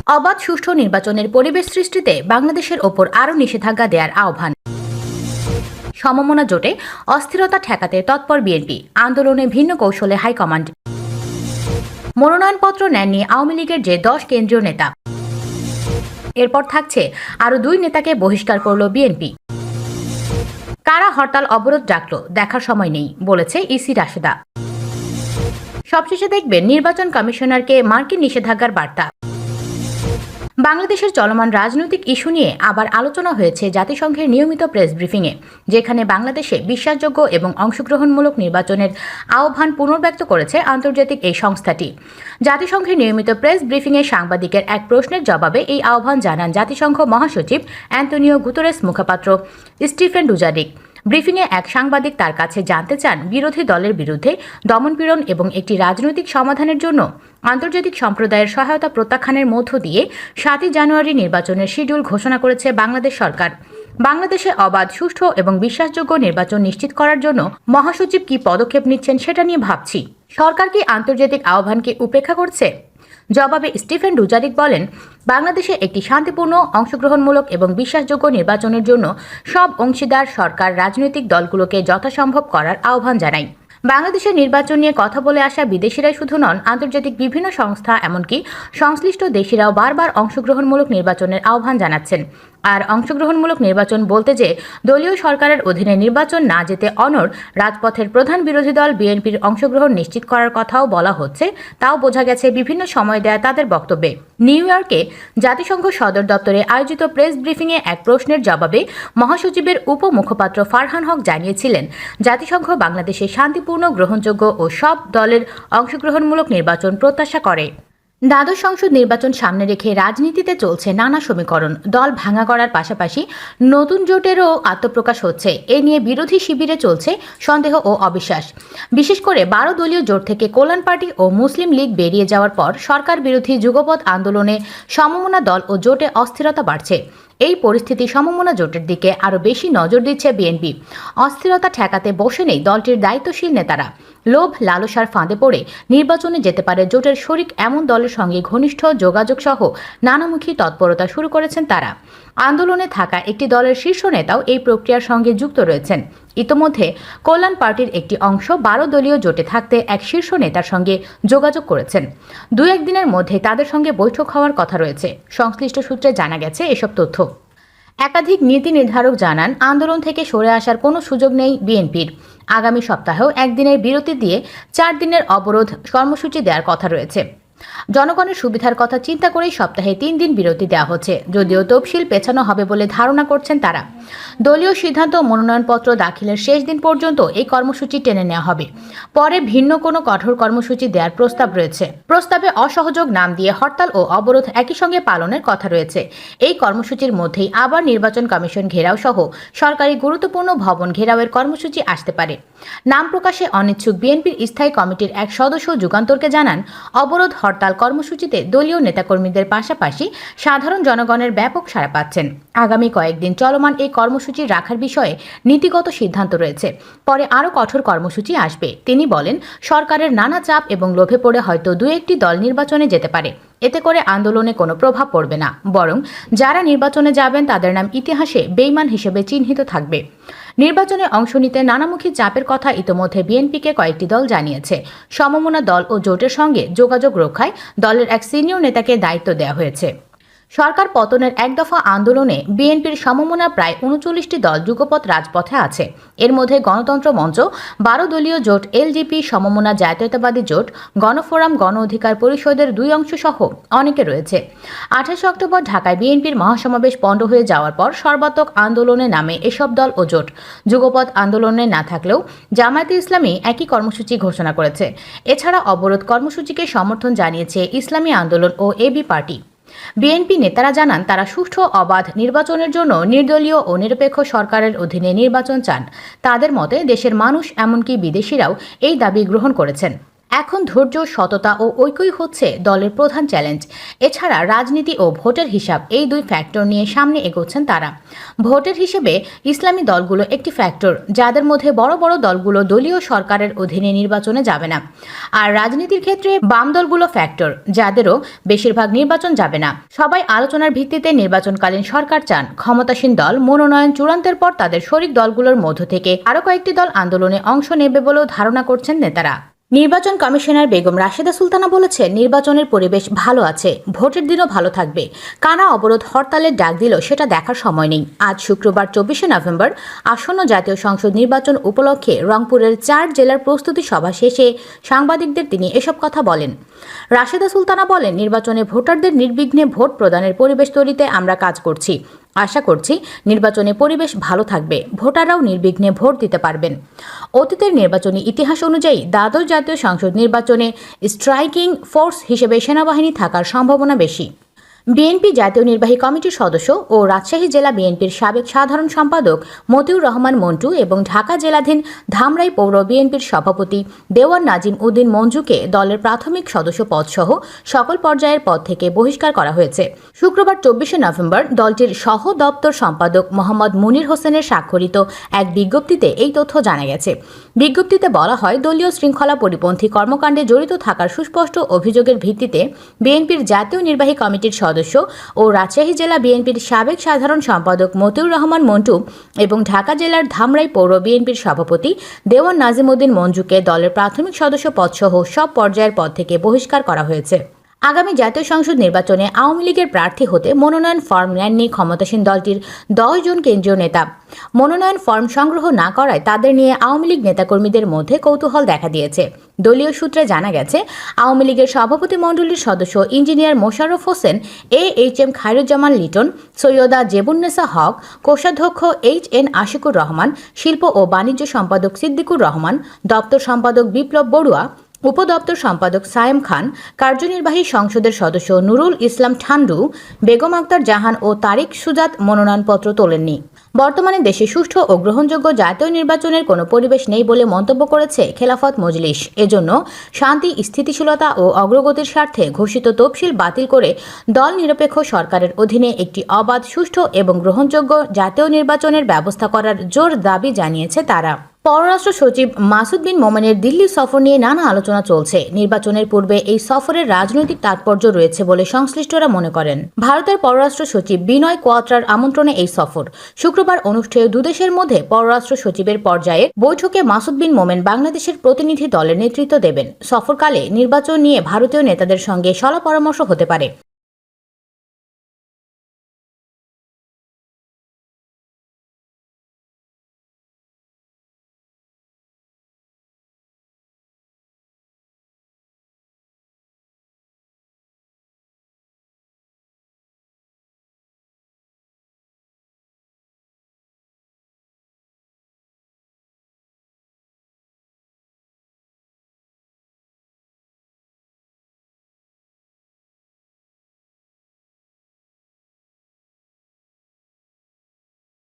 অবাধ সুষ্ঠু নির্বাচনের পরিবেশ সৃষ্টিতে বাংলাদেশের ওপর আরও নিষেধাজ্ঞা দেওয়ার আহ্বান। সমমনা জোটে অস্থিরতা ঠেকাতে তৎপর বিএনপি, আন্দোলনে ভিন্ন কৌশলে হাইকমান্ড। মনোনয়নপত্র নেননি আওয়ামী লীগের যে 10 কেন্দ্রীয় নেতা। এরপর থাকছে আরও 2 নেতাকে বহিষ্কার করল বিএনপি। কারা হরতাল অবরোধ ডাকল, দেখার সময় নেই বলেছে ইসি রাশেদা। সবশেষে দেখবেন নির্বাচন কমিশনারকে মার্কিন নিষেধাজ্ঞার বার্তা। বাংলাদেশের চলমান রাজনৈতিক ইস্যু নিয়ে আবার আলোচনা হয়েছে জাতিসংঘের নিয়মিত প্রেস ব্রিফিংয়ে, যেখানে বাংলাদেশে বিশ্বাসযোগ্য এবং অংশগ্রহণমূলক নির্বাচনের আহ্বান পুনর্ব্যক্ত করেছে আন্তর্জাতিক এই সংস্থাটি। জাতিসংঘের নিয়মিত প্রেস ব্রিফিংয়ে সাংবাদিকের এক প্রশ্নের জবাবে এই আহ্বান জানান জাতিসংঘ মহাসচিব অ্যান্তোনিও গুতেরেস মুখপাত্র স্টিফেন ডুজারিক। ব্রিফিংয়ে এক সাংবাদিক তার কাছে জানতে চান, বিরোধী দলের বিরুদ্ধে দমনপীড়ন এবং একটি রাজনৈতিক সমাধানের জন্য আন্তর্জাতিক সম্প্রদায়ের সহায়তা প্রত্যাখ্যানের মধ্য দিয়ে 7 জানুয়ারি নির্বাচনের শিডিউল ঘোষণা করেছে বাংলাদেশ সরকার। বাংলাদেশে অবাধ, সুষ্ঠু এবং বিশ্বাসযোগ্য নির্বাচন নিশ্চিত করার জন্য মহাসচিব কি পদক্ষেপ নিচ্ছেন সেটা নিয়ে ভাবছি। সরকার কি আন্তর্জাতিক আহ্বানকে উপেক্ষা করছে? জবাবে স্টিফেন ডুজারিক বলেন, বাংলাদেশে একটি শান্তিপূর্ণ, অংশগ্রহণমূলক এবং বিশ্বাসযোগ্য নির্বাচনের জন্য সব অংশীদার সরকার রাজনৈতিক দলগুলোকে যথাসম্ভব করার আহ্বান জানায়। বাংলাদেশের নির্বাচন নিয়ে কথা বলে আসা বিদেশিরাই শুধু নন, আন্তর্জাতিক বিভিন্ন সংস্থা এমনকি সংশ্লিষ্ট দেশিরাও বারবার অংশগ্রহণমূলক নির্বাচনের আহ্বান জানাচ্ছেন। আর অংশগ্রহণমূলক নির্বাচন বলতে যে দলীয় সরকারের অধীনে নির্বাচন না যেতে অনড় রাজপথের প্রধান বিরোধী দল বিএনপির অংশগ্রহণ নিশ্চিত করার কথাও বলা হচ্ছে, তাও বোঝা গেছে বিভিন্ন সময় দেয়া তাদের বক্তব্যে। নিউ ইয়র্কে জাতিসংঘ সদর দপ্তরে আয়োজিত প্রেস ব্রিফিংয়ে এক প্রশ্নের জবাবে মহাসচিবের উপমুখপাত্র ফারহান হক জানিয়েছিলেন, জাতিসংঘ বাংলাদেশে শান্তিপূর্ণ, গ্রহণযোগ্য ও সব দলের অংশগ্রহণমূলক নির্বাচন প্রত্যাশা করে। দ্বাদশ সংসদ নির্বাচন সামনে রেখে রাজনীতিতে চলছে নানা সমীকরণ। দল ভাঙা করার পাশাপাশি নতুন জোটেরও আত্মপ্রকাশ হচ্ছে। এ নিয়ে বিরোধী শিবিরে চলছে সন্দেহ ও অবিশ্বাস। বিশেষ করে 12 দলীয় জোট থেকে কল্যাণ পার্টি ও মুসলিম লীগ বেরিয়ে যাওয়ার পর সরকার বিরোধী যুগপৎ আন্দোলনে সমমনা দল ও জোটে অস্থিরতা বাড়ছে। এই পরিস্থিতি সমমনা জোটের দিকে আরও বেশি নজর দিচ্ছে বিএনপি। অস্থিরতা ঠেকাতে বসে নেই দলটির দায়িত্বশীল নেতারা। লোভ লালসার ফাঁদে পড়ে নির্বাচনে যেতে পারে জোটের শরিক এমন দলের সঙ্গে ঘনিষ্ঠ যোগাযোগ সহ নানামুখী তৎপরতা শুরু করেছেন তারা। আন্দোলনে থাকা একটি দলের শীর্ষ নেতাও এই প্রক্রিয়ার সঙ্গে যুক্ত রয়েছেন। ইতোমধ্যে কল্যাণ পার্টির একটি অংশ 12 দলীয় জোটে থাকতে এক শীর্ষ নেতার সঙ্গে যোগাযোগ করেছেন। 2-1 দিনের মধ্যে তাদের সঙ্গে বৈঠক হওয়ার কথা রয়েছে। সংশ্লিষ্ট সূত্রে জানা গেছে এসব তথ্য। একাধিক নীতি নির্ধারক জানান, আন্দোলন থেকে সরে আসার কোনো সুযোগ নেই বিএনপির। আগামী সপ্তাহেও 1 দিনের বিরতি দিয়ে 4 দিনের অবরোধ কর্মসূচি দেওয়ার কথা রয়েছে। জনগণের সুবিধার কথা চিন্তা করেই সপ্তাহে 3 দিন বিরতি দেওয়া হচ্ছে, যদিও তফসিল পেছানো হবে বলে ধারণা করছেন তারা। দলীয় সিদ্ধান্ত মনোনয়নপত্র দাখিলের শেষ দিন পর্যন্ত এই কর্মসূচি টেনে নেওয়া হবে। পরে ভিন্ন কোনো কঠোর কর্মসূচি দেওয়ার প্রস্তাব রয়েছে। প্রস্তাবে অসহযোগ নাম দিয়ে হরতাল ও অবরোধ একই সঙ্গে পালনের কথা রয়েছে। এই কর্মসূচির মধ্যেই আবার নির্বাচন কমিশন ঘেরাও সহ সরকারি গুরুত্বপূর্ণ ভবন ঘেরাওয়ের কর্মসূচি আসতে পারে। নাম প্রকাশে অনিচ্ছুক বিএনপির স্থায়ী কমিটির এক সদস্য যুগান্তরকে জানান, অবরোধ হরতাল কর্মসূচিতে দলীয় নেতাকর্মীদের পাশাপাশি সাধারণ জনগণের ব্যাপক সাড়া পাচ্ছেন। আগামী কয়েকদিন চলমান এই কর্মসূচি রাখার বিষয়ে নীতিগত সিদ্ধান্ত রয়েছে। পরে আরও কঠোর কর্মসূচি আসবে। তিনি বলেন, সরকারের নানা চাপ এবং লোভে পড়ে হয়তো 2-1টি দল নির্বাচনে যেতে পারে। এতে করে আন্দোলনে কোনো প্রভাব পড়বে না, বরং যারা নির্বাচনে যাবেন তাদের নাম ইতিহাসে বেঈমান হিসেবে চিহ্নিত থাকবে। নির্বাচনে অংশ নিতে নানামুখী চাপের কথা ইতোমধ্যে বিএনপিকে কয়েকটি দল জানিয়েছে। সমমনা দল ও জোটের সঙ্গে যোগাযোগ রক্ষায় দলের এক সিনিয়র নেতাকে দায়িত্ব দেওয়া হয়েছে। সরকার পতনের এক দফা আন্দোলনে বিএনপির সমমনা প্রায় 39টি দল যুগপৎ রাজপথে আছে। এর মধ্যে গণতন্ত্র মঞ্চ, 12 দলীয় জোট, এলডিপি, সমমনা জাতীয়তাবাদী জোট, গণফোরাম, গণ অধিকার পরিষদের 2 অংশ সহ অনেকে রয়েছে। 28 অক্টোবর ঢাকায় বিএনপির মহাসমাবেশ পণ্ড হয়ে যাওয়ার পর সর্বাত্মক আন্দোলনে নামে এসব দল ও জোট। যুগপৎ আন্দোলনে না থাকলেও জামায়াতে ইসলামী একই কর্মসূচি ঘোষণা করেছে। এছাড়া অবরোধ কর্মসূচিকে সমর্থন জানিয়েছে ইসলামী আন্দোলন ও এবি পার্টি। বিএনপি নেতারা জানান, তারা সুষ্ঠু অবাধ নির্বাচনের জন্য নির্দলীয় ও নিরপেক্ষ সরকারের অধীনে নির্বাচন চান। তাদের মতে দেশের মানুষ এমনকি বিদেশিরাও এই দাবি গ্রহণ করেছেন। এখন ধৈর্য, সততা ও ঐক্যই হচ্ছে দলের প্রধান চ্যালেঞ্জ। এছাড়া রাজনীতি ও ভোটের হিসাব, এই দুই ফ্যাক্টর নিয়ে সামনে এগোচ্ছেন তারা। ভোটের হিসেবে ইসলামী দলগুলো একটি ফ্যাক্টর, যাদের মধ্যে বড় বড় দলগুলো দলীয় সরকারের অধীনে নির্বাচনে যাবে না। আর রাজনীতির ক্ষেত্রে বাম দলগুলো ফ্যাক্টর, যাদেরও বেশিরভাগ নির্বাচন যাবে না। সবাই আলোচনার ভিত্তিতে নির্বাচনকালীন সরকার চান। ক্ষমতাসীন দল মনোনয়ন চূড়ান্তের পর তাদের শরিক দলগুলোর মধ্য থেকে আরও কয়েকটি দল আন্দোলনে অংশ নেবে বলেও ধারণা করছেন নেতারা। নির্বাচন কমিশনার বেগম রাশেদা সুলতানা বলেছেন, নির্বাচনের পরিবেশ ভালো আছে, ভোটের দিনও ভালো থাকবে। কারা অবরোধ হরতালের ডাক দিল সেটা দেখার সময় নেই। আজ শুক্রবার 24শে নভেম্বর আসন্ন জাতীয় সংসদ নির্বাচন উপলক্ষে রংপুরের 4 জেলার প্রস্তুতি সভা শেষে সাংবাদিকদের তিনি এসব কথা বলেন। রাশেদা সুলতানা বলেন, নির্বাচনে ভোটারদের নির্বিঘ্নে ভোট প্রদানের পরিবেশ তৈরিতে আমরা কাজ করছি। আশা করছি নির্বাচনে পরিবেশ ভালো থাকবে, ভোটাররাও নির্বিঘ্নে ভোট দিতে পারবেন। অতীতের নির্বাচনী ইতিহাস অনুযায়ী দ্বাদশ জাতীয় সংসদ নির্বাচনে স্ট্রাইকিং ফোর্স হিসেবে সেনাবাহিনী থাকার সম্ভাবনা বেশি। বিএনপি জাতীয় নির্বাহী কমিটির সদস্য ও রাজশাহী জেলা বিএনপির সাবেক সাধারণ সম্পাদক মতিউর রহমান মন্টু এবং ঢাকা জেলাধীন ধামরাই পৌর বিএনপির সভাপতি দেওয়ান নাজিম উদ্দিন মঞ্জুকে দলের প্রাথমিক সদস্য পদসহ সকল পর্যায়ের পদ থেকে বহিষ্কার করা হয়েছে। শুক্রবার 24শে নভেম্বর দলটির সহ দপ্তর সম্পাদক মোহাম্মদ মুনির হোসেনের স্বাক্ষরিত এক বিজ্ঞপ্তিতে এই তথ্য জানা গেছে। বিজ্ঞপ্তিতে বলা হয়, দলীয় শৃঙ্খলা পরিপন্থী কর্মকাণ্ডে জড়িত থাকার সুস্পষ্ট অভিযোগের ভিত্তিতে বিএনপির জাতীয় নির্বাহী কমিটির সদস্য ও রাজশাহী জেলা বিএনপির সাবেক সাধারণ সম্পাদক মতিউর রহমান মন্টু এবং ঢাকা জেলার ধামরাই পৌর বিএনপির সভাপতি দেওয়ান নাজিম উদ্দিন মঞ্জুকে দলের প্রাথমিক সদস্য পদসহ সব পর্যায়ের পদ থেকে বহিষ্কার করা হয়েছে। আগামী জাতীয় সংসদ নির্বাচনে আওয়ামী লীগের প্রার্থী হতে মনোনয়ন ফর্ম নেননি ক্ষমতাসীন দলটির 10 জন কেন্দ্রীয় নেতা। মনোনয়ন ফর্ম সংগ্রহ না করায় তাদের নিয়ে আওয়ামী লীগ নেতাকর্মীদের মধ্যে কৌতূহল দেখা দিয়েছে। দলীয় সূত্রে জানা গেছে, আওয়ামী লীগের সভাপতি মণ্ডলীর সদস্য ইঞ্জিনিয়ার মোশাররফ হোসেন, AHM খায়রুজ্জামান লিটন, সৈয়দা জেবুন্নেসা হক, কোষাধ্যক্ষ HN আশিকুর রহমান, শিল্প ও বাণিজ্য সম্পাদক সিদ্দিকুর রহমান, দপ্তর সম্পাদক বিপ্লব বড়ুয়া, উপদপ্তর সম্পাদক সায়েম খান, কার্যনির্বাহী সংসদের সদস্য নুরুল ইসলাম ঠান্ডু, বেগম আক্তার জাহান ও তারিক সুজাত মনোনয়নপত্র তোলেননি। বর্তমানে দেশে সুষ্ঠু ও গ্রহণযোগ্য জাতীয় নির্বাচনের কোনো পরিবেশ নেই বলে মন্তব্য করেছে খেলাফত মজলিস। এজন্য শান্তি, স্থিতিশীলতা ও অগ্রগতির স্বার্থে ঘোষিত তফসিল বাতিল করে দল নিরপেক্ষ সরকারের অধীনে একটি অবাধ, সুষ্ঠু এবং গ্রহণযোগ্য জাতীয় নির্বাচনের ব্যবস্থা করার জোর দাবি জানিয়েছে তারা। পররাষ্ট্র সচিব মাসুদ বিন মোমেনের দিল্লি সফর নিয়ে নানা আলোচনা চলছে। নির্বাচনের পূর্বে এই সফরের রাজনৈতিক তাৎপর্য রয়েছে বলে সংশ্লিষ্টরা মনে করেন। ভারতের পররাষ্ট্র সচিব বিনয় কোয়াত্রার আমন্ত্রণে এই সফর। শুক্রবার অনুষ্ঠেয় দুদেশের মধ্যে পররাষ্ট্র সচিবের পর্যায়ের বৈঠকে মাসুদ বিন মোমেন বাংলাদেশের প্রতিনিধি দলের নেতৃত্ব দেবেন। সফরকালে নির্বাচন নিয়ে ভারতীয় নেতাদের সঙ্গে শলা পরামর্শ হতে পারে।